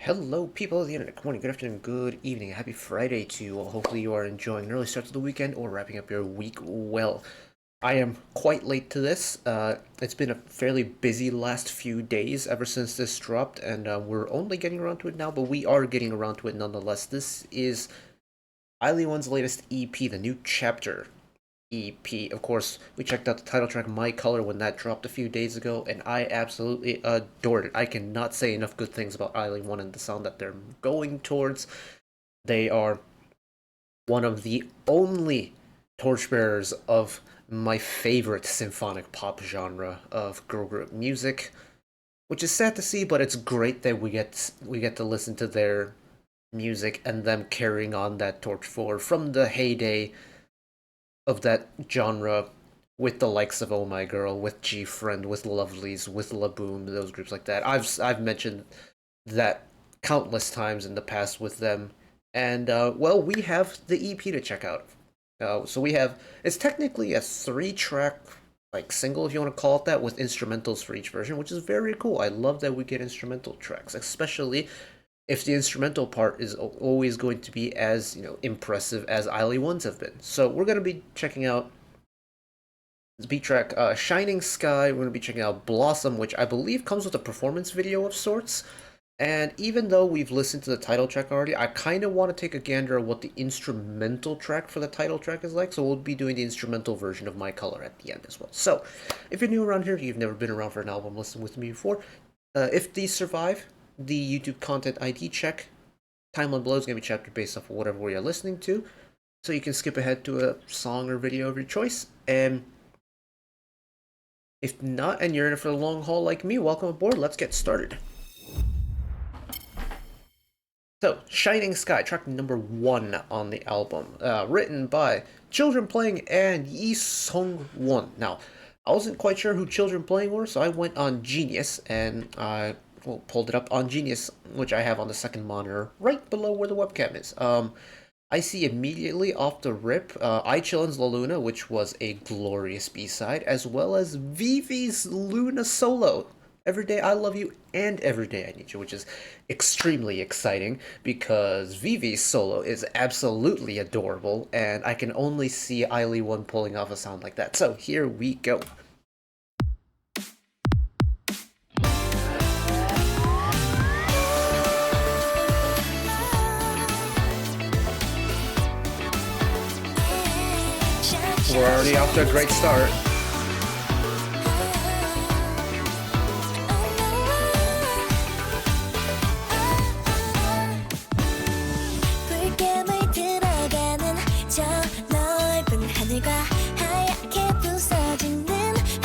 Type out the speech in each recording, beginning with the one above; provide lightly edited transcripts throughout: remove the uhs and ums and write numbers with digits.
Hello, people of the internet. Good morning, good afternoon, good evening. Happy Friday to you all. Hopefully, you are enjoying an early start to the weekend or wrapping up your week well. I am quite late to this. It's been a fairly busy last few days ever since this dropped, and we're only getting around to it now, but we are getting around to it nonetheless. This is ILY's latest EP, the new chapter. EP. Of course, we checked out the title track My Color when that dropped a few days ago, and I absolutely adored it. I cannot say enough good things about ILY and the sound that they're going towards. They are one of the only torchbearers of my favorite symphonic pop genre of girl group music, which is sad to see, but it's great that we get to listen to their music and them carrying on that torch forward from the heyday of that genre with the likes of Oh My Girl, with G Friend, with Lovelies, with Laboom, those groups like that. I've mentioned that countless times in the past with them, and well, we have the EP to check out. So we have it's technically a 3-track like single if you want to call it that, with instrumentals for each version, which is very cool. I love that we get instrumental tracks, especially if the instrumental part is always going to be as impressive as ILY have been. So we're going to be checking out this beat track, Shining Sky. We're going to be checking out Blossom, which I believe comes with a performance video of sorts. And even though we've listened to the title track already, I kind of want to take a gander at what the instrumental track for the title track is like. So we'll be doing the instrumental version of My Color at the end as well. So if you're new around here, you've never been around for an album listened with me before, if these survive the YouTube content ID check, timeline below is going to be chapter based off of whatever we are listening to, so you can skip ahead to a song or video of your choice. And if not, and you're in it for the long haul like me, welcome aboard. Let's get started. So, Shining Sky, track number 1 on the album, written by Children Playing and Yi Sung Won. Now, I wasn't quite sure who Children Playing were, so I went on Genius and pulled it up on Genius, which I have on the second monitor, right below where the webcam is. I see immediately off the rip I Chillin's La Luna, which was a glorious B-side, as well as Vivi's Luna solo, Every Day I Love You and Every Day I Need You, which is extremely exciting because Vivi's solo is absolutely adorable, and I can only see ILY pulling off a sound like that. So here we go. We're already off to a great start.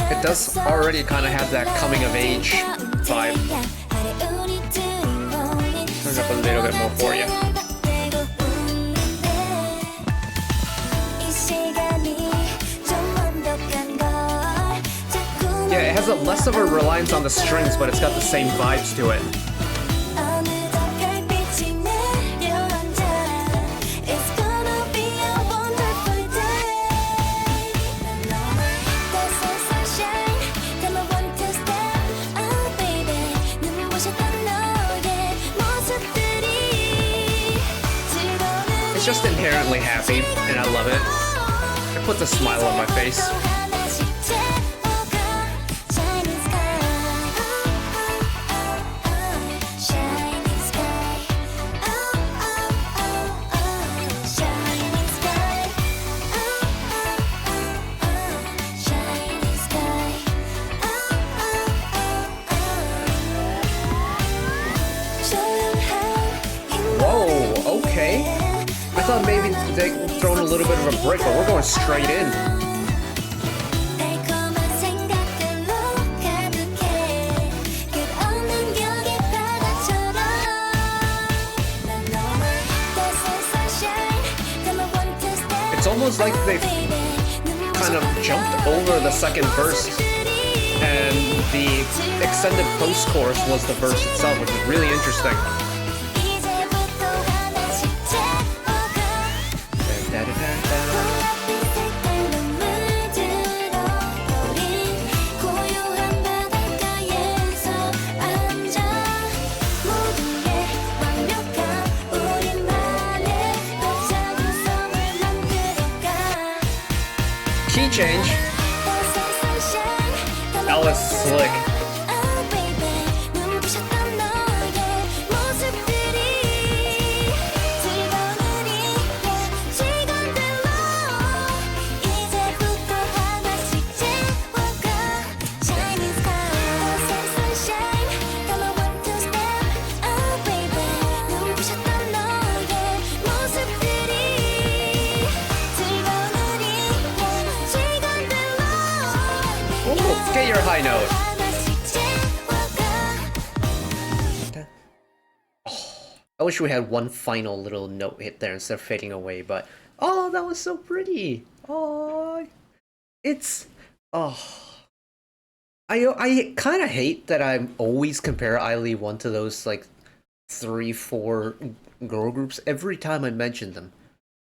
It does already kind of have that coming of age vibe. Turn it up a little bit more for you. Yeah, it has a less of a reliance on the strings, but it's got the same vibes to it. It's just inherently happy, and I love it. It puts a smile on my face. Whoa, okay. I thought maybe they'd thrown a little bit of a break, but we're going straight in. It's almost like they kind of jumped over the second verse, and the extended post-chorus was the verse itself, which is really interesting. change. That was slick. Get your high note. Oh, I wish we had one final little note hit there instead of fading away, but oh, that was so pretty. Oh, it's I kind of hate that I always compare ILY1 to those like 3-4 girl groups every time I mention them.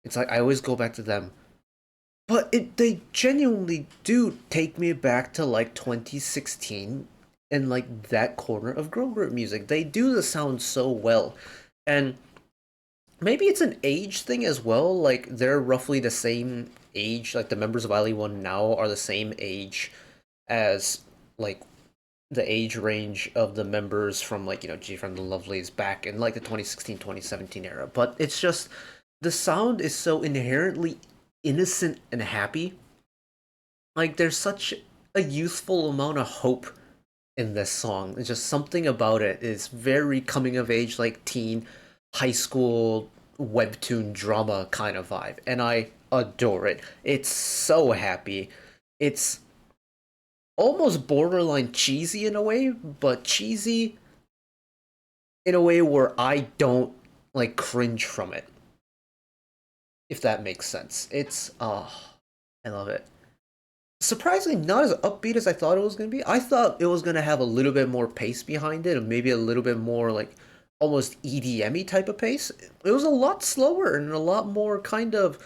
It's like I always go back to them. But they genuinely do take me back to like 2016 and like that corner of girl group music. They do the sound so well. And maybe it's an age thing as well. Like they're roughly the same age, like the members of ILY1 now are the same age as like the age range of the members from like, you know, G from the Lovelies back in like the 2016-2017 era. But it's just the sound is so inherently innocent and happy. Like there's such a youthful amount of hope in this song. It's just something about it is very coming of age, like teen, high school, webtoon drama kind of vibe. And I adore it. It's so happy. It's almost borderline cheesy in a way, but cheesy in a way where I don't like cringe from it. If that makes sense. It's, I love it. Surprisingly, not as upbeat as I thought it was going to be. I thought it was going to have a little bit more pace behind it, and maybe a little bit more, like, almost EDM-y type of pace. It was a lot slower and a lot more kind of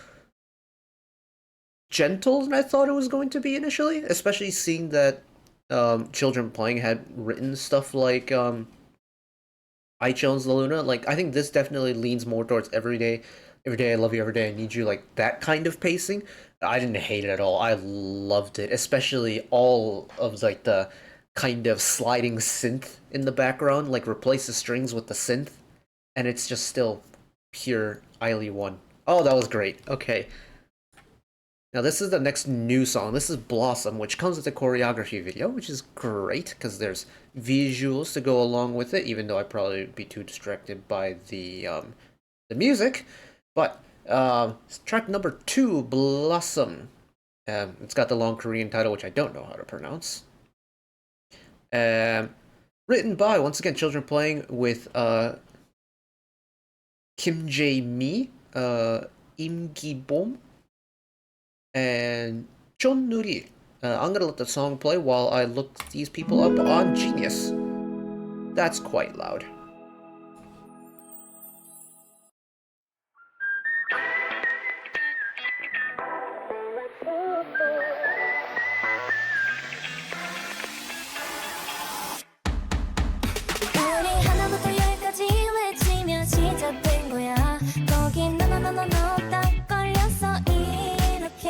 gentle than I thought it was going to be initially, especially seeing that Children Playing had written stuff like I Chose the Luna. Like, I think this definitely leans more towards Every Day I Love You, Every Day I Need You, like that kind of pacing. I didn't hate it at all. I loved it, especially all of like the kind of sliding synth in the background, like replace the strings with the synth, and it's just still pure ILY1. Oh, that was great. Okay. Now this is the next new song. This is Blossom, which comes with a choreography video, which is great because there's visuals to go along with it, even though I'd probably be too distracted by the music. But track number 2, Blossom. It's got the long Korean title, which I don't know how to pronounce. Written by, once again, Children Playing with Kim Jae-mi, Im Gi-bom, and Chon Nuri. I'm gonna let the song play while I look these people up on Genius. That's quite loud.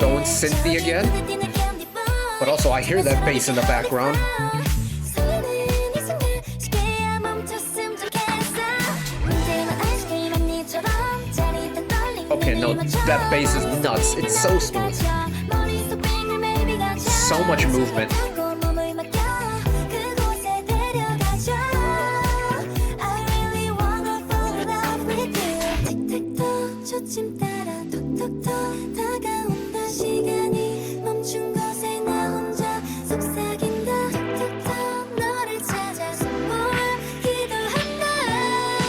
Going synthy again, but also I hear that bass in the background. Okay, no, that bass is nuts. It's so smooth. So much movement.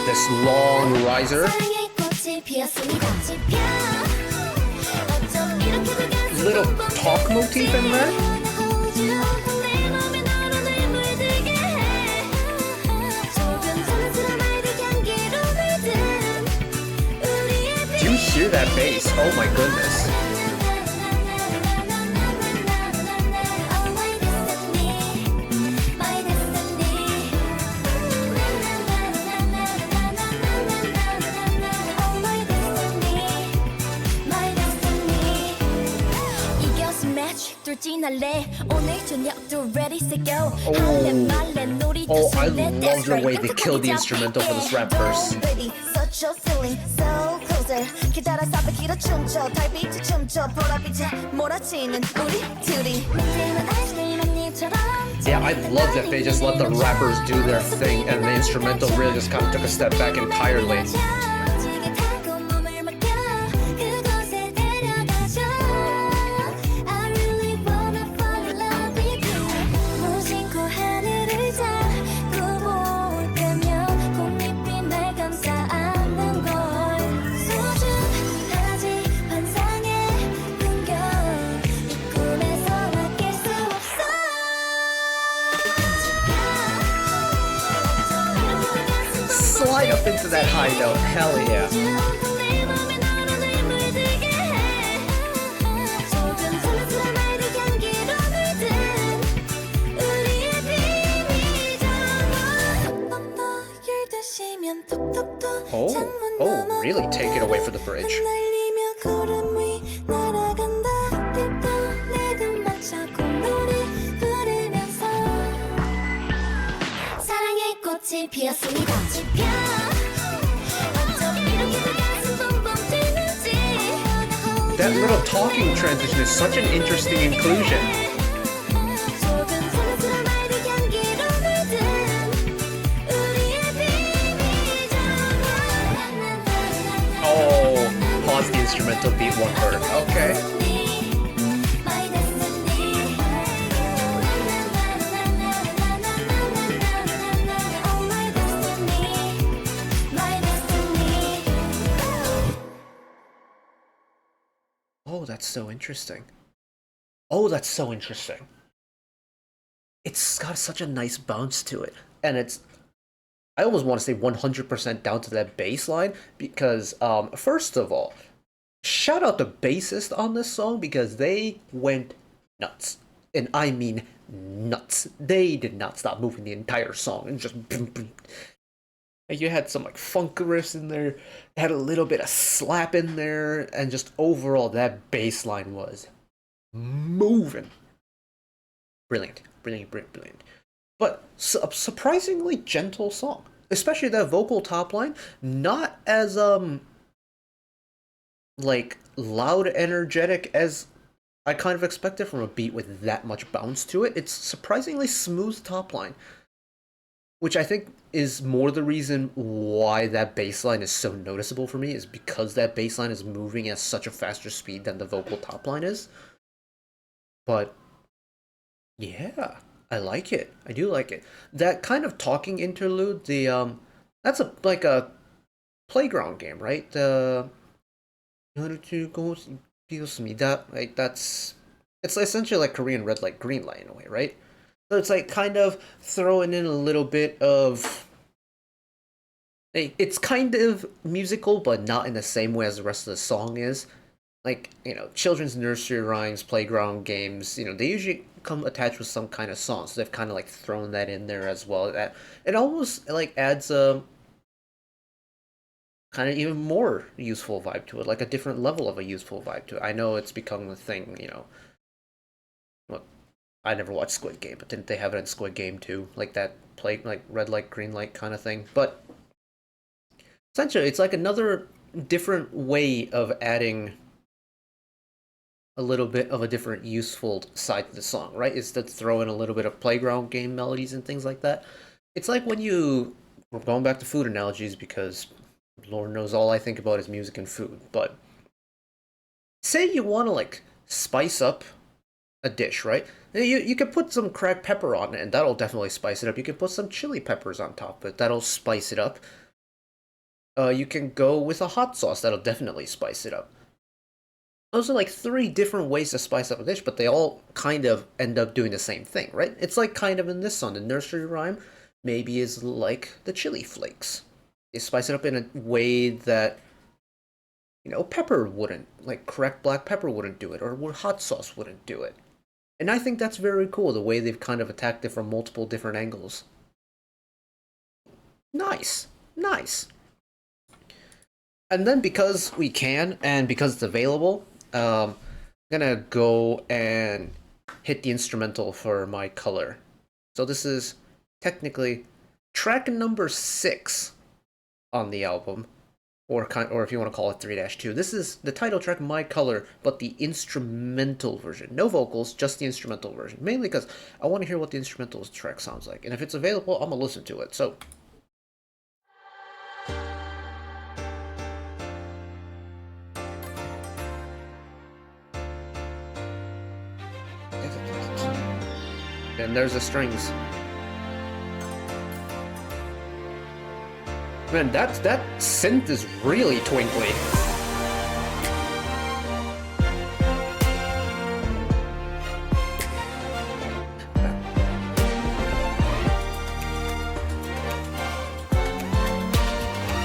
This long riser. Little talk motif in there. Do you hear that bass? Oh my goodness. Match I love the way they killed the instrumental for this rap verse. Yeah, I love that they just let the rappers do their thing and the instrumental really just kind of took a step back entirely. Slide up into that high note, hell yeah. Oh, really take it away for the bridge. That little talking transition is such an interesting inclusion. Oh, pause the instrumental beat one word. Okay. Oh, that's so interesting. Oh, that's so interesting. It's got such a nice bounce to it. And I almost want to say 100% down to that bass line because, first of all, shout out the bassist on this song because they went nuts. And I mean nuts. They did not stop moving the entire song and just boom, boom. You had some like funk riffs in there, had a little bit of slap in there, and just overall that bass line was moving. Brilliant, brilliant, brilliant, brilliant. But a surprisingly gentle song, especially that vocal top line, not as like loud, energetic as I kind of expected from a beat with that much bounce to it. It's surprisingly smooth top line, which I think is more the reason why that bass line is so noticeable for me, is because that bass line is moving at such a faster speed than the vocal top line is. But yeah, I like it. I do like it. That kind of talking interlude, that's like a playground game, right? Like it's essentially like Korean red light, green light in a way, right? So it's like kind of throwing in a little bit of... It's kind of musical, but not in the same way as the rest of the song is. Like, children's nursery rhymes, playground games, they usually come attached with some kind of song. So they've kind of like thrown that in there as well. That it almost like adds a kind of even more useful vibe to it, like a different level of a useful vibe to it. I know it's become a thing, Well, I never watched Squid Game, but didn't they have it in Squid Game too? Like that like red light, green light kind of thing. But essentially, it's like another different way of adding a little bit of a different useful side to the song, right? Is to throw in a little bit of playground game melodies and things like that. It's like when we're going back to food analogies because Lord knows all I think about is music and food, but say you want to like spice up a dish, right? You could put some cracked pepper on it and that'll definitely spice it up. You could put some chili peppers on top of it, that'll spice it up. You can go with a hot sauce, that'll definitely spice it up. Those are like 3 different ways to spice up a dish, but they all kind of end up doing the same thing, right? It's like kind of in this song, the nursery rhyme maybe is like the chili flakes. They spice it up in a way that, pepper wouldn't, like correct black pepper wouldn't do it, or hot sauce wouldn't do it. And I think that's very cool, the way they've kind of attacked it from multiple different angles. Nice, nice. And then because we can, and because it's available, I'm gonna go and hit the instrumental for My Color. So this is technically track number 6 on the album, or if you want to call it 3-2. This is the title track, My Color, but the instrumental version. No vocals, just the instrumental version. Mainly because I want to hear what the instrumental track sounds like. And if it's available, I'm going to listen to it. So and there's the strings. Man, that synth is really twinkly.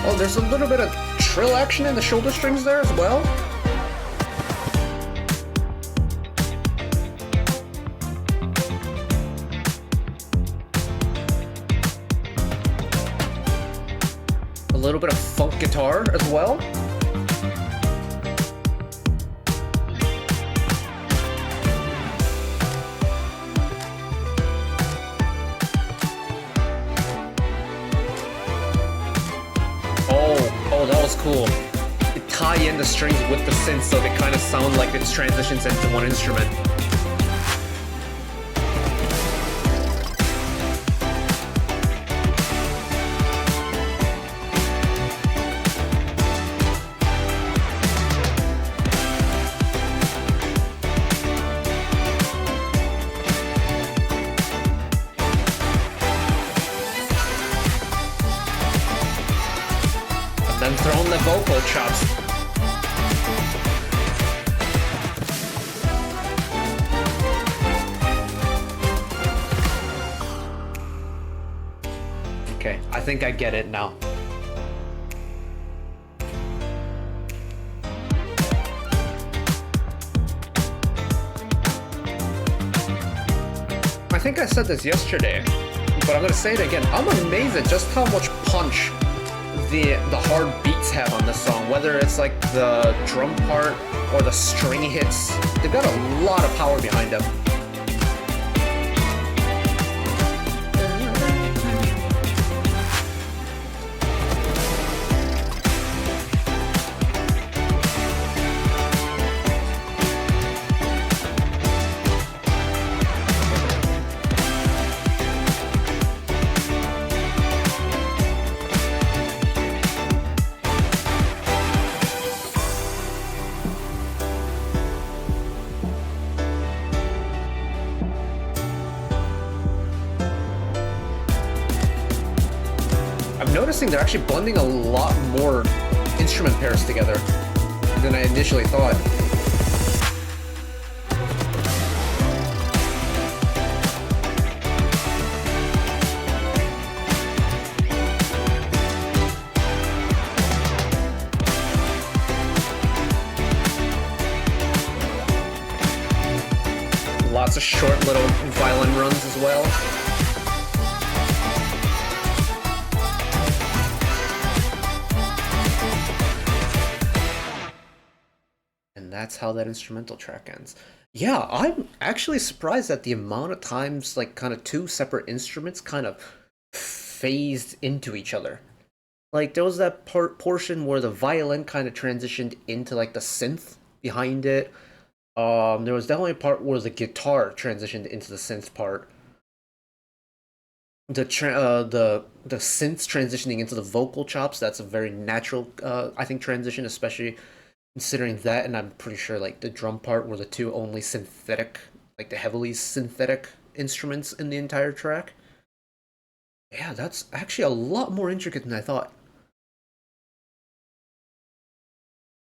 Oh, there's a little bit of trill action in the shoulder strings there as well. A little bit of funk guitar as well. Oh, that was cool. You tie in the strings with the synth so they kind of sound like it's transitions into one instrument. Then throw in the vocal chops. Okay, I think I get it now. I think I said this yesterday, but I'm gonna say it again. I'm amazed at just how much punch the hard beats have on this song, whether it's like the drum part or the string hits. They've got a lot of power behind them. I'm noticing they're actually blending a lot more instrument pairs together than I initially thought. Lots of short little violin runs as well. And that's how that instrumental track ends. Yeah, I'm actually surprised at the amount of times, like, kind of two separate instruments kind of phased into each other. Like, there was that portion where the violin kind of transitioned into, like, the synth behind it. There was definitely a part where the guitar transitioned into the synth part. The synths transitioning into the vocal chops, that's a very natural, I think, transition, especially considering that, and I'm pretty sure like the drum part were the two only synthetic, like the heavily synthetic instruments in the entire track. Yeah, that's actually a lot more intricate than I thought.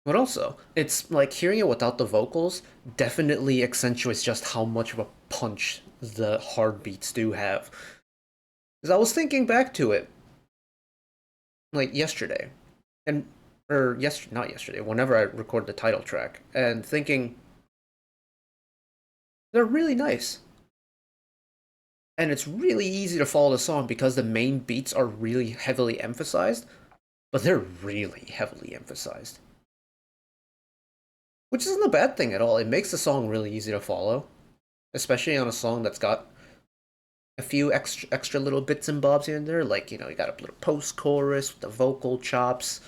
But also, it's like hearing it without the vocals definitely accentuates just how much of a punch the hard beats do have. Because I was thinking back to it, like yesterday, and not yesterday, whenever I record the title track, and thinking they're really nice. And it's really easy to follow the song because the main beats are really heavily emphasized, but they're really heavily emphasized. Which isn't a bad thing at all. It makes the song really easy to follow. especially on a song that's got a few extra little bits and bobs here and there. Like, you got a little post chorus with the vocal chops,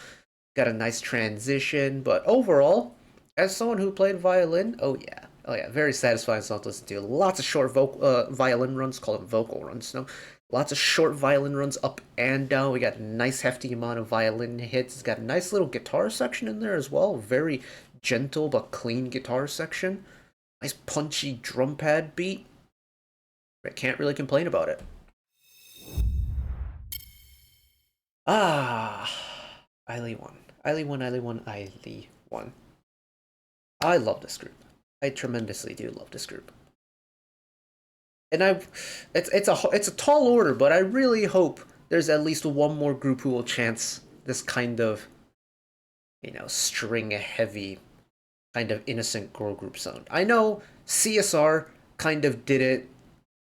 got a nice transition. But overall, as someone who played violin, oh yeah, very satisfying song to listen to. Lots of short violin runs, call them vocal runs. No, lots of short violin runs up and down. We got a nice hefty amount of violin hits. It's got a nice little guitar section in there as well. Very gentle but clean guitar section. Nice punchy drum pad beat. I can't really complain about it. Ah, ILY1. ILY1, ILY1, ILY1. I love this group. I tremendously do love this group. And it's a tall order, but I really hope there's at least one more group who will chance this kind of, string heavy kind of innocent girl group sound. I know CSR kind of did it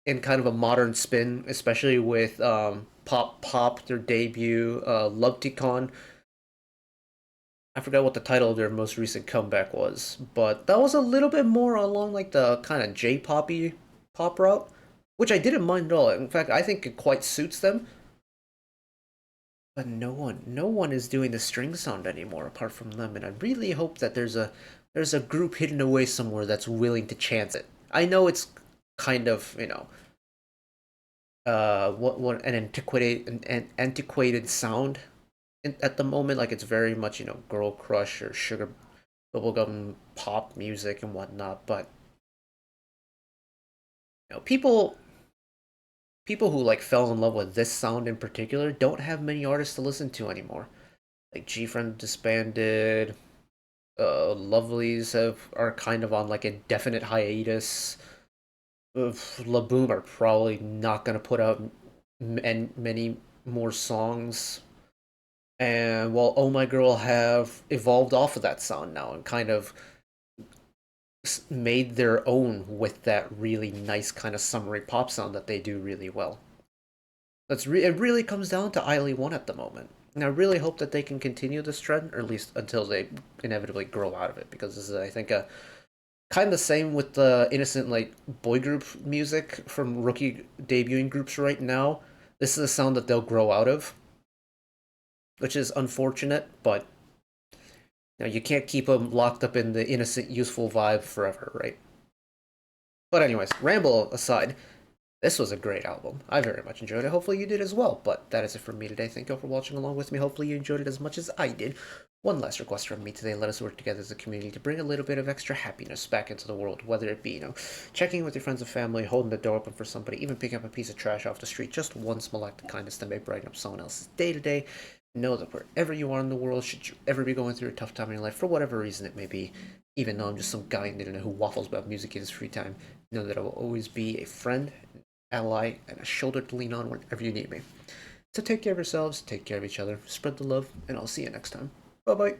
in kind of a modern spin, especially with Pop Pop, their debut, Loveticon. I forgot what the title of their most recent comeback was, but that was a little bit more along like the kind of J-poppy pop route, which I didn't mind at all. In fact, I think it quite suits them. But no one is doing the string sound anymore apart from them, and I really hope that there's a group hidden away somewhere that's willing to chance it. I know it's kind of, what an antiquated sound at the moment. Like it's very much girl crush or sugar bubblegum pop music and whatnot. But people who like fell in love with this sound in particular don't have many artists to listen to anymore. Like G Friend disbanded. Lovelies are kind of on like a definite hiatus. Laboom are probably not gonna put out many more songs. And while Oh My Girl have evolved off of that sound now and kind of made their own with that really nice kind of summery pop sound that they do really well. It really comes down to ILY1 at the moment. And I really hope that they can continue this trend, or at least until they inevitably grow out of it, because this is, I think, a kind of the same with the innocent like boy group music from rookie debuting groups right now. This is a sound that they'll grow out of, which is unfortunate, but you can't keep them locked up in the innocent, useful vibe forever, right? But anyways, ramble aside, this was a great album. I very much enjoyed it. Hopefully you did as well. But that is it from me today. Thank you all for watching along with me. Hopefully you enjoyed it as much as I did. One last request from me today. Let us work together as a community to bring a little bit of extra happiness back into the world. Whether it be, checking in with your friends and family, holding the door open for somebody, even picking up a piece of trash off the street. Just one small act of kindness that may brighten up someone else's day to day. Know that wherever you are in the world, should you ever be going through a tough time in your life, for whatever reason it may be, even though I'm just some guy on the internet who waffles about music in his free time, know that I will always be a friend, ally, and a shoulder to lean on whenever you need me. So take care of yourselves, take care of each other, spread the love, and I'll see you next time. Bye bye.